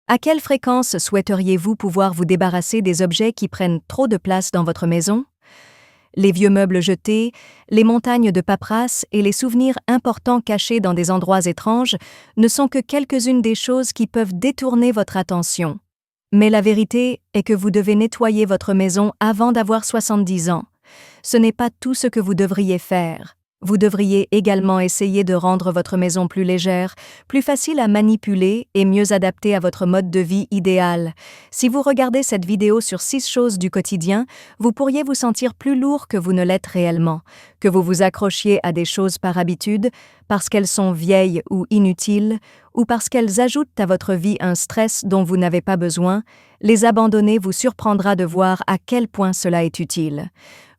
À quelle fréquence souhaiteriez-vous pouvoir vous débarrasser des objets qui prennent trop de place dans votre maison? Les vieux meubles jetés, les montagnes de paperasse et les souvenirs importants cachés dans des endroits étranges ne sont que quelques-unes des choses qui peuvent détourner votre attention. Mais la vérité est que vous devez nettoyer votre maison avant d'avoir 70 ans. Ce n'est pas tout ce que vous devriez faire. Vous devriez également essayer de rendre votre maison plus légère, plus facile à manipuler et mieux adaptée à votre mode de vie idéal. Si vous regardez cette vidéo sur 6 choses du quotidien, vous pourriez vous sentir plus lourd que vous ne l'êtes réellement, que vous vous accrochiez à des choses par habitude, parce qu'elles sont vieilles ou inutiles, ou parce qu'elles ajoutent à votre vie un stress dont vous n'avez pas besoin. Les abandonner vous surprendra de voir à quel point cela est utile.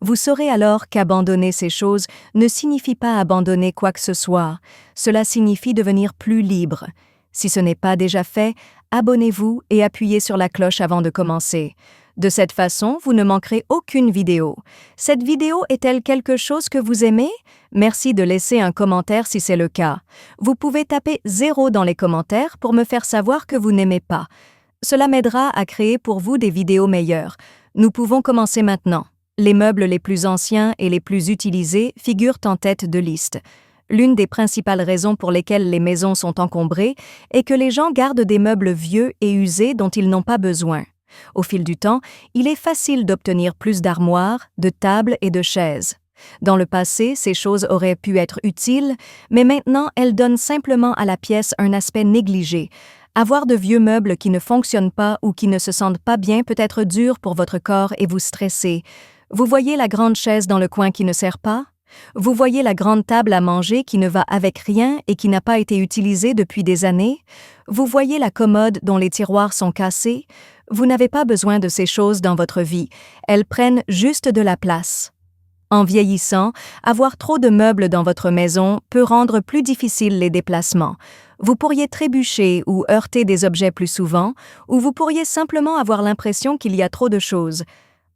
Vous saurez alors qu'abandonner ces choses ne signifie pas abandonner quoi que ce soit. Cela signifie devenir plus libre. Si ce n'est pas déjà fait, abonnez-vous et appuyez sur la cloche avant de commencer. De cette façon, vous ne manquerez aucune vidéo. Cette vidéo est-elle quelque chose que vous aimez? Merci de laisser un commentaire si c'est le cas. Vous pouvez taper 0 dans les commentaires pour me faire savoir que vous n'aimez pas. Cela m'aidera à créer pour vous des vidéos meilleures. Nous pouvons commencer maintenant. Les meubles les plus anciens et les plus utilisés figurent en tête de liste. L'une des principales raisons pour lesquelles les maisons sont encombrées est que les gens gardent des meubles vieux et usés dont ils n'ont pas besoin. Au fil du temps, il est facile d'obtenir plus d'armoires, de tables et de chaises. Dans le passé, ces choses auraient pu être utiles, mais maintenant elles donnent simplement à la pièce un aspect négligé. Avoir de vieux meubles qui ne fonctionnent pas ou qui ne se sentent pas bien peut être dur pour votre corps et vous stresser. Vous voyez la grande chaise dans le coin qui ne sert pas? Vous voyez la grande table à manger qui ne va avec rien et qui n'a pas été utilisée depuis des années? Vous voyez la commode dont les tiroirs sont cassés? Vous n'avez pas besoin de ces choses dans votre vie. Elles prennent juste de la place. En vieillissant, avoir trop de meubles dans votre maison peut rendre plus difficiles les déplacements. Vous pourriez trébucher ou heurter des objets plus souvent, ou vous pourriez simplement avoir l'impression qu'il y a trop de choses.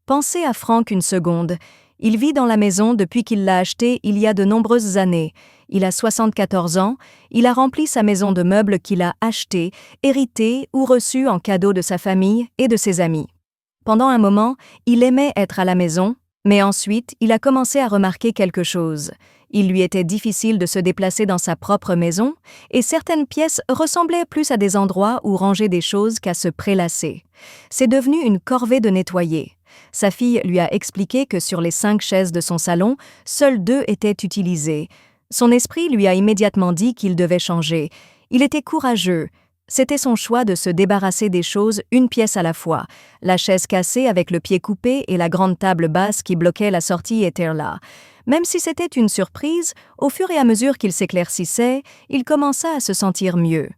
Pensez à Frank une seconde. Il vit dans la maison depuis qu'il l'a achetée il y a de nombreuses années. Il a 74 ans, il a rempli sa maison de meubles qu'il a achetés, hérités ou reçus en cadeau de sa famille et de ses amis. Pendant un moment, il aimait être à la maison, mais ensuite, il a commencé à remarquer quelque chose. Il lui était difficile de se déplacer dans sa propre maison, et certaines pièces ressemblaient plus à des endroits où ranger des choses qu'à se prélasser. C'est devenu une corvée de nettoyer. Sa fille lui a expliqué que sur les 5 chaises de son salon, seules 2 étaient utilisées. Son esprit lui a immédiatement dit qu'il devait changer. Il était courageux. C'était son choix de se débarrasser des choses une pièce à la fois. La chaise cassée avec le pied coupé et la grande table basse qui bloquait la sortie étaient là. Même si c'était une surprise, au fur et à mesure qu'il s'éclaircissait, il commença à se sentir mieux.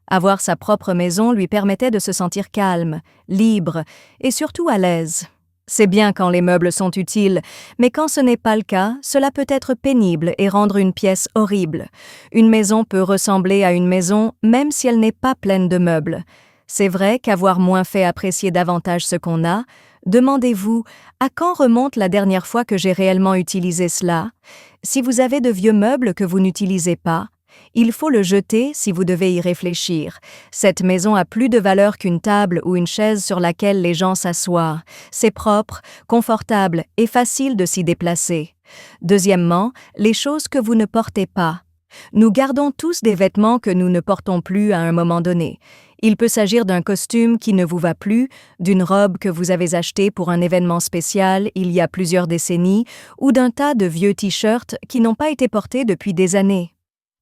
Avoir sa propre maison lui permettait de se sentir calme, libre et surtout à l'aise. C'est bien quand les meubles sont utiles, mais quand ce n'est pas le cas, cela peut être pénible et rendre une pièce horrible. Une maison peut ressembler à une maison même si elle n'est pas pleine de meubles. C'est vrai qu'avoir moins fait apprécier davantage ce qu'on a. Demandez-vous, à quand remonte la dernière fois que j'ai réellement utilisé cela? Si vous avez de vieux meubles que vous n'utilisez pas, il faut le jeter si vous devez y réfléchir. Cette maison a plus de valeur qu'une table ou une chaise sur laquelle les gens s'assoient. C'est propre, confortable et facile de s'y déplacer. Deuxièmement, les choses que vous ne portez pas. Nous gardons tous des vêtements que nous ne portons plus à un moment donné. Il peut s'agir d'un costume qui ne vous va plus, d'une robe que vous avez achetée pour un événement spécial il y a plusieurs décennies, ou d'un tas de vieux t-shirts qui n'ont pas été portés depuis des années.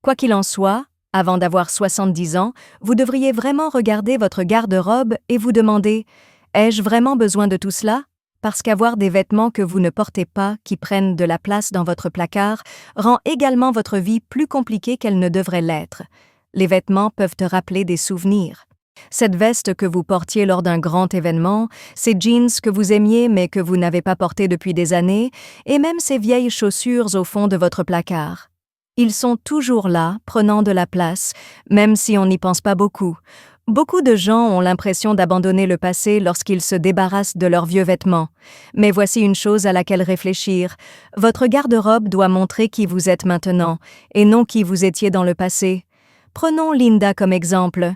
Quoi qu'il en soit, avant d'avoir 70 ans, vous devriez vraiment regarder votre garde-robe et vous demander « Ai-je vraiment besoin de tout cela ?» Parce qu'avoir des vêtements que vous ne portez pas, qui prennent de la place dans votre placard, rend également votre vie plus compliquée qu'elle ne devrait l'être. Les vêtements peuvent te rappeler des souvenirs. Cette veste que vous portiez lors d'un grand événement, ces jeans que vous aimiez mais que vous n'avez pas portés depuis des années, et même ces vieilles chaussures au fond de votre placard. Ils sont toujours là, prenant de la place, même si on n'y pense pas beaucoup. Beaucoup de gens ont l'impression d'abandonner le passé lorsqu'ils se débarrassent de leurs vieux vêtements. Mais voici une chose à laquelle réfléchir. Votre garde-robe doit montrer qui vous êtes maintenant, et non qui vous étiez dans le passé. Prenons Linda comme exemple.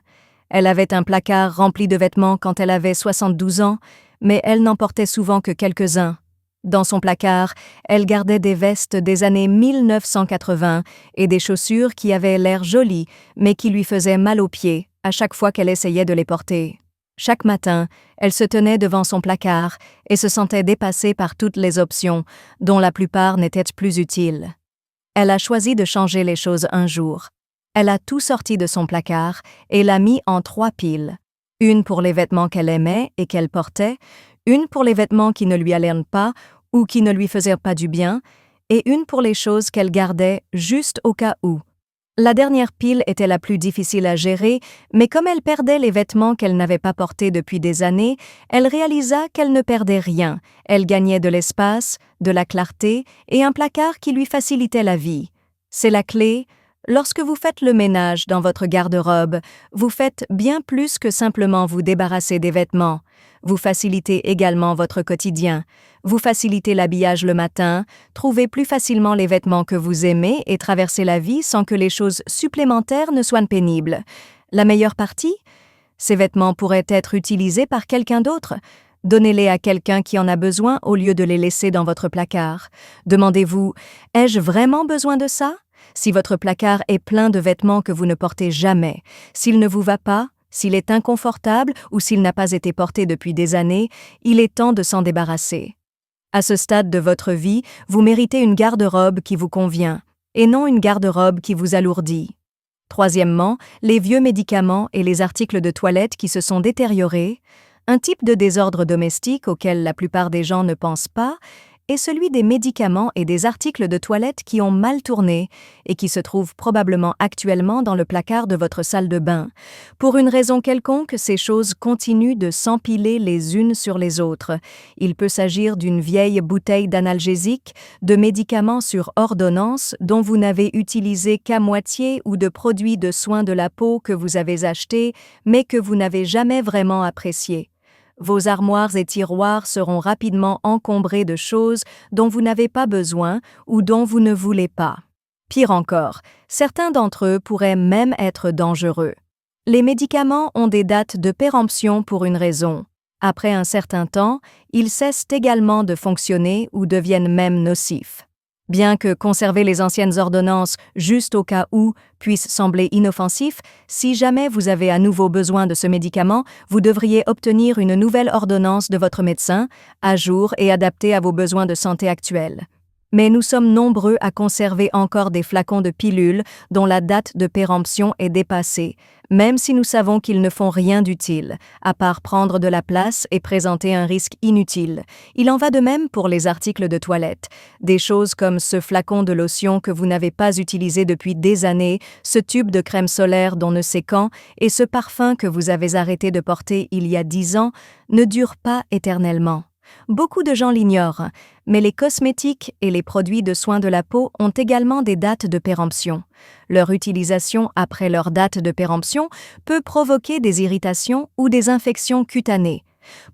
Elle avait un placard rempli de vêtements quand elle avait 72 ans, mais elle n'en portait souvent que quelques-uns. Dans son placard, elle gardait des vestes des années 1980 et des chaussures qui avaient l'air jolies, mais qui lui faisaient mal aux pieds à chaque fois qu'elle essayait de les porter. Chaque matin, elle se tenait devant son placard et se sentait dépassée par toutes les options, dont la plupart n'étaient plus utiles. Elle a choisi de changer les choses un jour. Elle a tout sorti de son placard et l'a mis en 3 piles. Une pour les vêtements qu'elle aimait et qu'elle portait, une pour les vêtements qui ne lui allaient pas ou qui ne lui faisaient pas du bien, et une pour les choses qu'elle gardait juste au cas où. La dernière pile était la plus difficile à gérer, mais comme elle perdait les vêtements qu'elle n'avait pas portés depuis des années, elle réalisa qu'elle ne perdait rien. Elle gagnait de l'espace, de la clarté et un placard qui lui facilitait la vie. C'est la clé. Lorsque vous faites le ménage dans votre garde-robe, vous faites bien plus que simplement vous débarrasser des vêtements. Vous facilitez également votre quotidien. Vous facilitez l'habillage le matin, trouvez plus facilement les vêtements que vous aimez et traversez la vie sans que les choses supplémentaires ne soient pénibles. La meilleure partie? Ces vêtements pourraient être utilisés par quelqu'un d'autre. Donnez-les à quelqu'un qui en a besoin au lieu de les laisser dans votre placard. Demandez-vous, ai-je vraiment besoin de ça? Si votre placard est plein de vêtements que vous ne portez jamais, s'il ne vous va pas, s'il est inconfortable ou s'il n'a pas été porté depuis des années, il est temps de s'en débarrasser. À ce stade de votre vie, vous méritez une garde-robe qui vous convient, et non une garde-robe qui vous alourdit. Troisièmement, les vieux médicaments et les articles de toilette qui se sont détériorés, un type de désordre domestique auquel la plupart des gens ne pensent pas, est celui des médicaments et des articles de toilette qui ont mal tourné et qui se trouvent probablement actuellement dans le placard de votre salle de bain. Pour une raison quelconque, ces choses continuent de s'empiler les unes sur les autres. Il peut s'agir d'une vieille bouteille d'analgésique, de médicaments sur ordonnance dont vous n'avez utilisé qu'à moitié ou de produits de soins de la peau que vous avez achetés mais que vous n'avez jamais vraiment appréciés. Vos armoires et tiroirs seront rapidement encombrés de choses dont vous n'avez pas besoin ou dont vous ne voulez pas. Pire encore, certains d'entre eux pourraient même être dangereux. Les médicaments ont des dates de péremption pour une raison. Après un certain temps, ils cessent également de fonctionner ou deviennent même nocifs. Bien que conserver les anciennes ordonnances juste au cas où puisse sembler inoffensif, si jamais vous avez à nouveau besoin de ce médicament, vous devriez obtenir une nouvelle ordonnance de votre médecin, à jour et adaptée à vos besoins de santé actuels. Mais nous sommes nombreux à conserver encore des flacons de pilules dont la date de péremption est dépassée, même si nous savons qu'ils ne font rien d'utile, à part prendre de la place et présenter un risque inutile. Il en va de même pour les articles de toilette. Des choses comme ce flacon de lotion que vous n'avez pas utilisé depuis des années, ce tube de crème solaire d'on ne sait quand, et ce parfum que vous avez arrêté de porter il y a 10 ans, ne durent pas éternellement. Beaucoup de gens l'ignorent, mais les cosmétiques et les produits de soins de la peau ont également des dates de péremption. Leur utilisation après leur date de péremption peut provoquer des irritations ou des infections cutanées.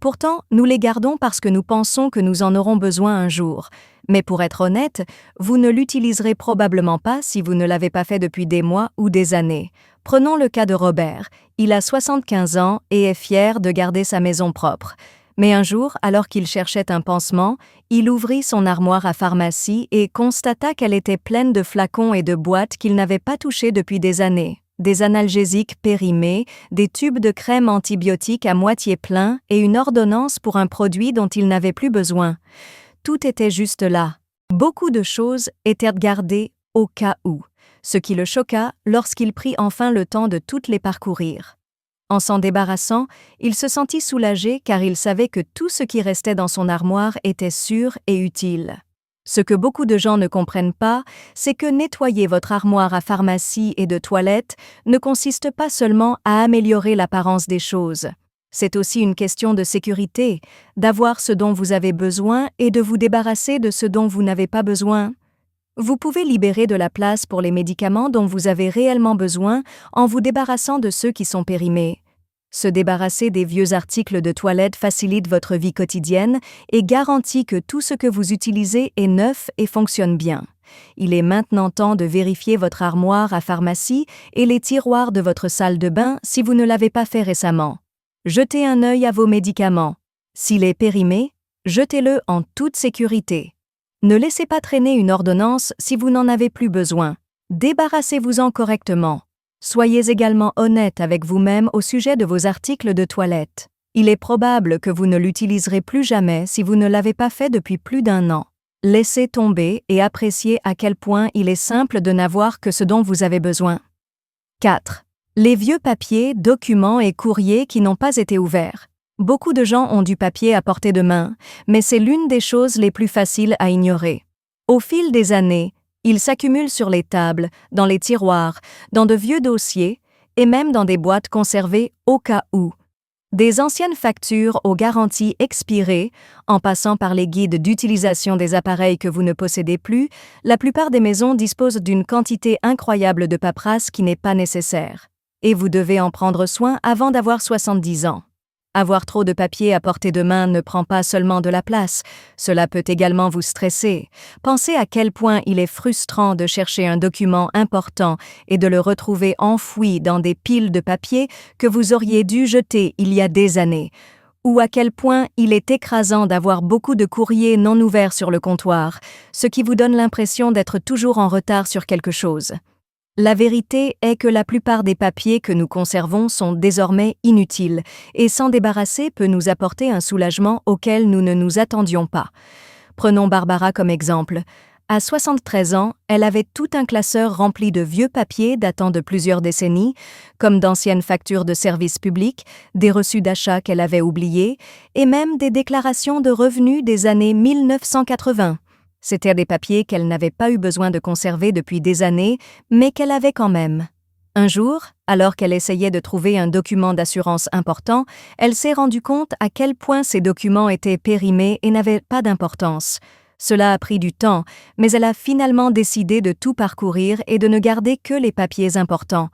Pourtant, nous les gardons parce que nous pensons que nous en aurons besoin un jour. Mais pour être honnête, vous ne l'utiliserez probablement pas si vous ne l'avez pas fait depuis des mois ou des années. Prenons le cas de Robert. Il a 75 ans et est fier de garder sa maison propre. Mais un jour, alors qu'il cherchait un pansement, il ouvrit son armoire à pharmacie et constata qu'elle était pleine de flacons et de boîtes qu'il n'avait pas touchées depuis des années. Des analgésiques périmés, des tubes de crème antibiotique à moitié pleins et une ordonnance pour un produit dont il n'avait plus besoin. Tout était juste là. Beaucoup de choses étaient gardées au cas où, ce qui le choqua lorsqu'il prit enfin le temps de toutes les parcourir. En s'en débarrassant, il se sentit soulagé car il savait que tout ce qui restait dans son armoire était sûr et utile. Ce que beaucoup de gens ne comprennent pas, c'est que nettoyer votre armoire à pharmacie et de toilette ne consiste pas seulement à améliorer l'apparence des choses. C'est aussi une question de sécurité, d'avoir ce dont vous avez besoin et de vous débarrasser de ce dont vous n'avez pas besoin. Vous pouvez libérer de la place pour les médicaments dont vous avez réellement besoin en vous débarrassant de ceux qui sont périmés. Se débarrasser des vieux articles de toilette facilite votre vie quotidienne et garantit que tout ce que vous utilisez est neuf et fonctionne bien. Il est maintenant temps de vérifier votre armoire à pharmacie et les tiroirs de votre salle de bain si vous ne l'avez pas fait récemment. Jetez un œil à vos médicaments. S'il est périmé, jetez-le en toute sécurité. Ne laissez pas traîner une ordonnance si vous n'en avez plus besoin. Débarrassez-vous-en correctement. Soyez également honnête avec vous-même au sujet de vos articles de toilette. Il est probable que vous ne l'utiliserez plus jamais si vous ne l'avez pas fait depuis plus d'1 an. Laissez tomber et appréciez à quel point il est simple de n'avoir que ce dont vous avez besoin. 4. Les vieux papiers, documents et courriers qui n'ont pas été ouverts. Beaucoup de gens ont du papier à portée de main, mais c'est l'une des choses les plus faciles à ignorer. Au fil des années, il s'accumule sur les tables, dans les tiroirs, dans de vieux dossiers et même dans des boîtes conservées au cas où. Des anciennes factures aux garanties expirées, en passant par les guides d'utilisation des appareils que vous ne possédez plus, la plupart des maisons disposent d'une quantité incroyable de paperasse qui n'est pas nécessaire. Et vous devez en prendre soin avant d'avoir 70 ans. Avoir trop de papier à portée de main ne prend pas seulement de la place, cela peut également vous stresser. Pensez à quel point il est frustrant de chercher un document important et de le retrouver enfoui dans des piles de papier que vous auriez dû jeter il y a des années, ou à quel point il est écrasant d'avoir beaucoup de courriers non ouverts sur le comptoir, ce qui vous donne l'impression d'être toujours en retard sur quelque chose. La vérité est que la plupart des papiers que nous conservons sont désormais inutiles, et s'en débarrasser peut nous apporter un soulagement auquel nous ne nous attendions pas. Prenons Barbara comme exemple. À 73 ans, elle avait tout un classeur rempli de vieux papiers datant de plusieurs décennies, comme d'anciennes factures de services publics, des reçus d'achat qu'elle avait oubliés, et même des déclarations de revenus des années 1980. C'étaient des papiers qu'elle n'avait pas eu besoin de conserver depuis des années, mais qu'elle avait quand même. Un jour, alors qu'elle essayait de trouver un document d'assurance important, elle s'est rendue compte à quel point ces documents étaient périmés et n'avaient pas d'importance. Cela a pris du temps, mais elle a finalement décidé de tout parcourir et de ne garder que les papiers importants.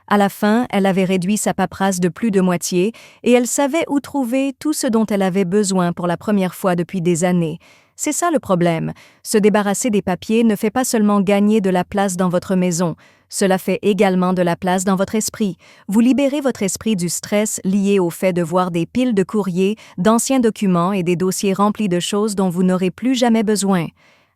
À la fin, elle avait réduit sa paperasse de plus de moitié et elle savait où trouver tout ce dont elle avait besoin pour la première fois depuis des années. C'est ça le problème. Se débarrasser des papiers ne fait pas seulement gagner de la place dans votre maison, cela fait également de la place dans votre esprit. Vous libérez votre esprit du stress lié au fait de voir des piles de courriers, d'anciens documents et des dossiers remplis de choses dont vous n'aurez plus jamais besoin.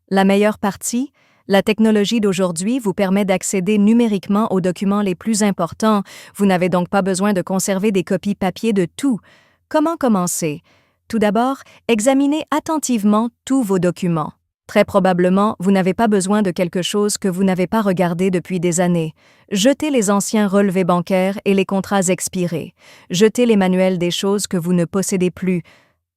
La meilleure partie? La technologie d'aujourd'hui vous permet d'accéder numériquement aux documents les plus importants. Vous n'avez donc pas besoin de conserver des copies papier de tout. Comment commencer? Tout d'abord, examinez attentivement tous vos documents. Très probablement, vous n'avez pas besoin de quelque chose que vous n'avez pas regardé depuis des années. Jetez les anciens relevés bancaires et les contrats expirés. Jetez les manuels des choses que vous ne possédez plus.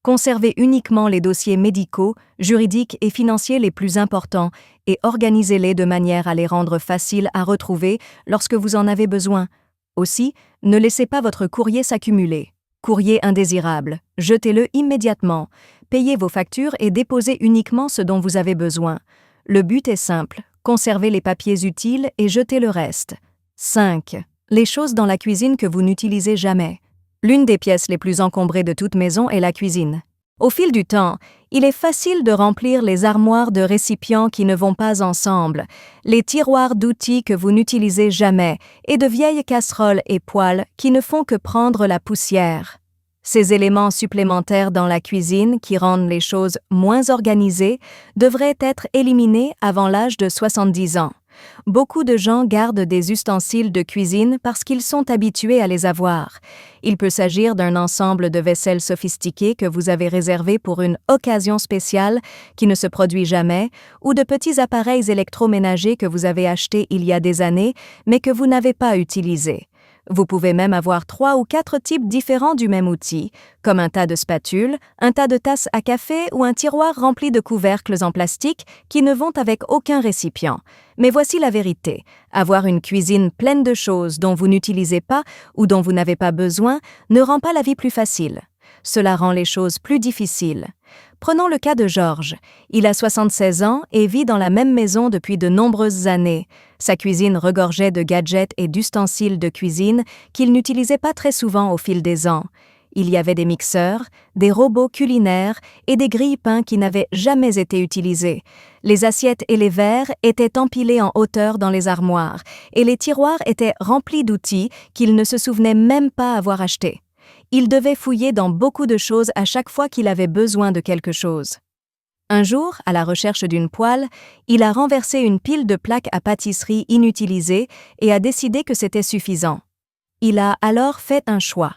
Conservez uniquement les dossiers médicaux, juridiques et financiers les plus importants et organisez-les de manière à les rendre faciles à retrouver lorsque vous en avez besoin. Aussi, ne laissez pas votre courrier s'accumuler. Courrier indésirable, jetez-le immédiatement. Payez vos factures et déposez uniquement ce dont vous avez besoin. Le but est simple, conservez les papiers utiles et jetez le reste. 5. Les choses dans la cuisine que vous n'utilisez jamais. L'une des pièces les plus encombrées de toute maison est la cuisine. Au fil du temps, il est facile de remplir les armoires de récipients qui ne vont pas ensemble, les tiroirs d'outils que vous n'utilisez jamais et de vieilles casseroles et poêles qui ne font que prendre la poussière. Ces éléments supplémentaires dans la cuisine qui rendent les choses moins organisées devraient être éliminés avant l'âge de 70 ans. Beaucoup de gens gardent des ustensiles de cuisine parce qu'ils sont habitués à les avoir. Il peut s'agir d'un ensemble de vaisselle sophistiquée que vous avez réservé pour une occasion spéciale qui ne se produit jamais, ou de petits appareils électroménagers que vous avez achetés il y a des années, mais que vous n'avez pas utilisés. Vous pouvez même avoir 3 ou 4 types différents du même outil, comme un tas de spatules, un tas de tasses à café ou un tiroir rempli de couvercles en plastique qui ne vont avec aucun récipient. Mais voici la vérité. Avoir une cuisine pleine de choses dont vous n'utilisez pas ou dont vous n'avez pas besoin ne rend pas la vie plus facile. Cela rend les choses plus difficiles. Prenons le cas de Georges. Il a 76 ans et vit dans la même maison depuis de nombreuses années. Sa cuisine regorgeait de gadgets et d'ustensiles de cuisine qu'il n'utilisait pas très souvent au fil des ans. Il y avait des mixeurs, des robots culinaires et des grille-pains qui n'avaient jamais été utilisés. Les assiettes et les verres étaient empilés en hauteur dans les armoires, et les tiroirs étaient remplis d'outils qu'il ne se souvenait même pas avoir achetés. Il devait fouiller dans beaucoup de choses à chaque fois qu'il avait besoin de quelque chose. Un jour, à la recherche d'une poêle, il a renversé une pile de plaques à pâtisserie inutilisées et a décidé que c'était suffisant. Il a alors fait un choix.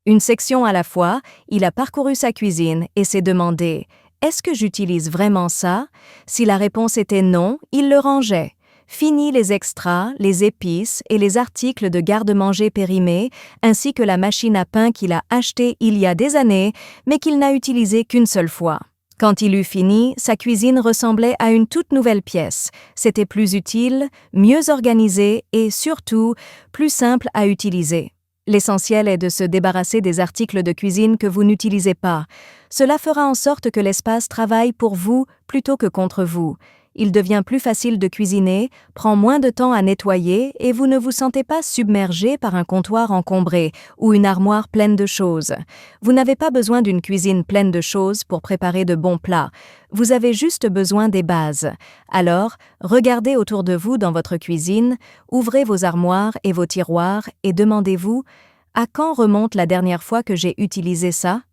Une section à la fois, il a parcouru sa cuisine et s'est demandé « Est-ce que j'utilise vraiment ça ?» Si la réponse était non, il le rangeait. Fini les extras, les épices et les articles de garde-manger périmés, ainsi que la machine à pain qu'il a achetée il y a des années, mais qu'il n'a utilisée qu'une seule fois. Quand il eut fini, sa cuisine ressemblait à une toute nouvelle pièce. C'était plus utile, mieux organisé et surtout, plus simple à utiliser. L'essentiel est de se débarrasser des articles de cuisine que vous n'utilisez pas. Cela fera en sorte que l'espace travaille pour vous plutôt que contre vous. Il devient plus facile de cuisiner, prend moins de temps à nettoyer et vous ne vous sentez pas submergé par un comptoir encombré ou une armoire pleine de choses. Vous n'avez pas besoin d'une cuisine pleine de choses pour préparer de bons plats. Vous avez juste besoin des bases. Alors, regardez autour de vous dans votre cuisine, ouvrez vos armoires et vos tiroirs et demandez-vous « À quand remonte la dernière fois que j'ai utilisé ça ?»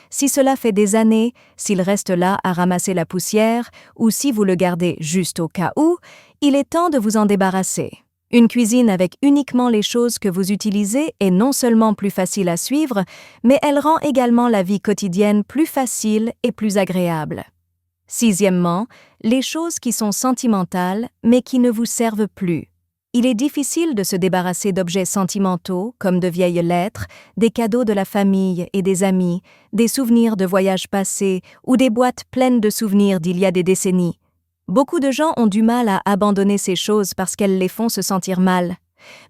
Si cela fait des années, s'il reste là à ramasser la poussière, ou si vous le gardez juste au cas où, il est temps de vous en débarrasser. Une cuisine avec uniquement les choses que vous utilisez est non seulement plus facile à suivre, mais elle rend également la vie quotidienne plus facile et plus agréable. Sixièmement, les choses qui sont sentimentales, mais qui ne vous servent plus. Il est difficile de se débarrasser d'objets sentimentaux, comme de vieilles lettres, des cadeaux de la famille et des amis, des souvenirs de voyages passés ou des boîtes pleines de souvenirs d'il y a des décennies. Beaucoup de gens ont du mal à abandonner ces choses parce qu'elles les font se sentir mal.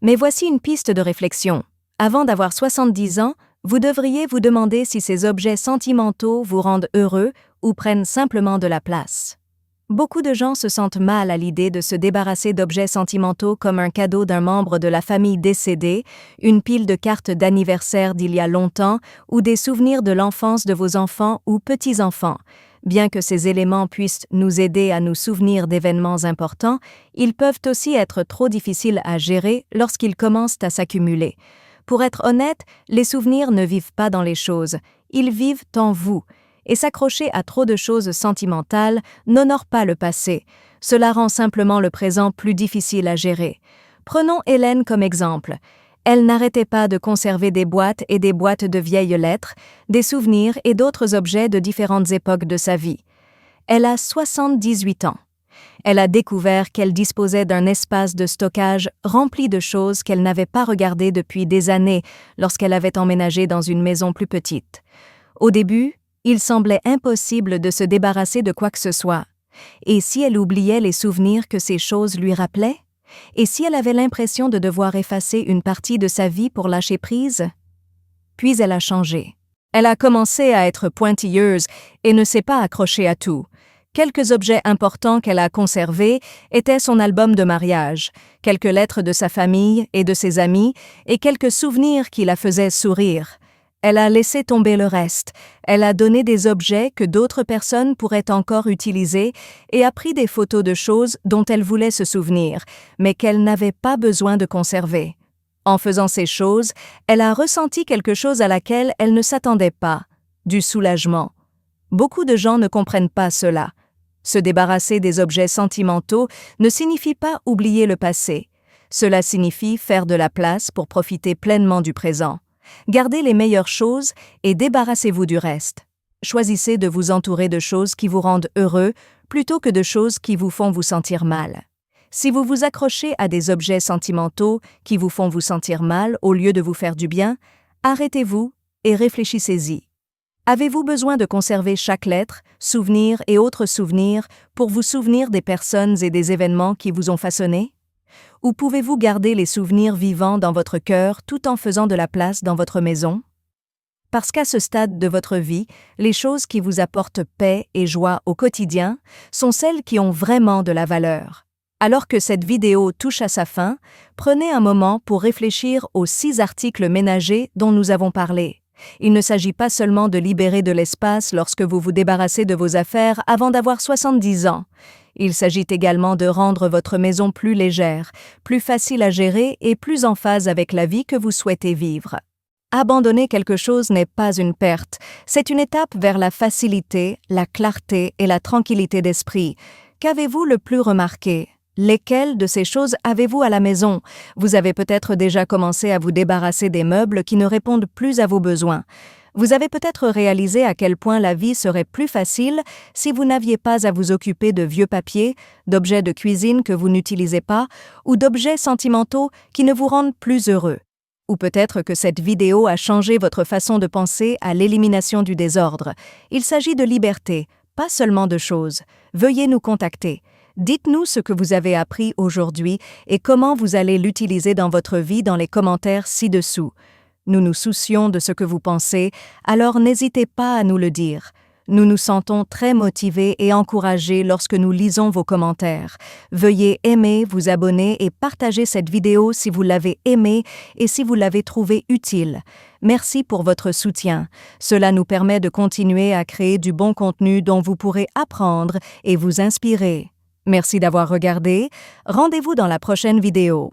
Mais voici une piste de réflexion. Avant d'avoir 70 ans, vous devriez vous demander si ces objets sentimentaux vous rendent heureux ou prennent simplement de la place. Beaucoup de gens se sentent mal à l'idée de se débarrasser d'objets sentimentaux comme un cadeau d'un membre de la famille décédé, une pile de cartes d'anniversaire d'il y a longtemps ou des souvenirs de l'enfance de vos enfants ou petits-enfants. Bien que ces éléments puissent nous aider à nous souvenir d'événements importants, ils peuvent aussi être trop difficiles à gérer lorsqu'ils commencent à s'accumuler. Pour être honnête, les souvenirs ne vivent pas dans les choses, ils vivent en vous. Et s'accrocher à trop de choses sentimentales n'honore pas le passé. Cela rend simplement le présent plus difficile à gérer. Prenons Hélène comme exemple. Elle n'arrêtait pas de conserver des boîtes et des boîtes de vieilles lettres, des souvenirs et d'autres objets de différentes époques de sa vie. Elle a 78 ans. Elle a découvert qu'elle disposait d'un espace de stockage rempli de choses qu'elle n'avait pas regardées depuis des années lorsqu'elle avait emménagé dans une maison plus petite. Au début, il semblait impossible de se débarrasser de quoi que ce soit. Et si elle oubliait les souvenirs que ces choses lui rappelaient? Et si elle avait l'impression de devoir effacer une partie de sa vie pour lâcher prise? Puis elle a changé. Elle a commencé à être pointilleuse et ne s'est pas accrochée à tout. Quelques objets importants qu'elle a conservés étaient son album de mariage, quelques lettres de sa famille et de ses amis et quelques souvenirs qui la faisaient sourire. Elle a laissé tomber le reste, elle a donné des objets que d'autres personnes pourraient encore utiliser et a pris des photos de choses dont elle voulait se souvenir, mais qu'elle n'avait pas besoin de conserver. En faisant ces choses, elle a ressenti quelque chose à laquelle elle ne s'attendait pas, du soulagement. Beaucoup de gens ne comprennent pas cela. Se débarrasser des objets sentimentaux ne signifie pas oublier le passé. Cela signifie faire de la place pour profiter pleinement du présent. Gardez les meilleures choses et débarrassez-vous du reste. Choisissez de vous entourer de choses qui vous rendent heureux plutôt que de choses qui vous font vous sentir mal. Si vous vous accrochez à des objets sentimentaux qui vous font vous sentir mal au lieu de vous faire du bien, arrêtez-vous et réfléchissez-y. Avez-vous besoin de conserver chaque lettre, souvenir et autres souvenirs pour vous souvenir des personnes et des événements qui vous ont façonné? Ou pouvez-vous garder les souvenirs vivants dans votre cœur tout en faisant de la place dans votre maison? Parce qu'à ce stade de votre vie, les choses qui vous apportent paix et joie au quotidien sont celles qui ont vraiment de la valeur. Alors que cette vidéo touche à sa fin, prenez un moment pour réfléchir aux 6 articles ménagers dont nous avons parlé. Il ne s'agit pas seulement de libérer de l'espace lorsque vous vous débarrassez de vos affaires avant d'avoir 70 ans. Il s'agit également de rendre votre maison plus légère, plus facile à gérer et plus en phase avec la vie que vous souhaitez vivre. Abandonner quelque chose n'est pas une perte, c'est une étape vers la facilité, la clarté et la tranquillité d'esprit. Qu'avez-vous le plus remarqué? Lesquelles de ces choses avez-vous à la maison? Vous avez peut-être déjà commencé à vous débarrasser des meubles qui ne répondent plus à vos besoins. Vous avez peut-être réalisé à quel point la vie serait plus facile si vous n'aviez pas à vous occuper de vieux papiers, d'objets de cuisine que vous n'utilisez pas ou d'objets sentimentaux qui ne vous rendent plus heureux. Ou peut-être que cette vidéo a changé votre façon de penser à l'élimination du désordre. Il s'agit de liberté, pas seulement de choses. Veuillez nous contacter. Dites-nous ce que vous avez appris aujourd'hui et comment vous allez l'utiliser dans votre vie dans les commentaires ci-dessous. Nous nous soucions de ce que vous pensez, alors n'hésitez pas à nous le dire. Nous nous sentons très motivés et encouragés lorsque nous lisons vos commentaires. Veuillez aimer, vous abonner et partager cette vidéo si vous l'avez aimée et si vous l'avez trouvée utile. Merci pour votre soutien. Cela nous permet de continuer à créer du bon contenu dont vous pourrez apprendre et vous inspirer. Merci d'avoir regardé. Rendez-vous dans la prochaine vidéo.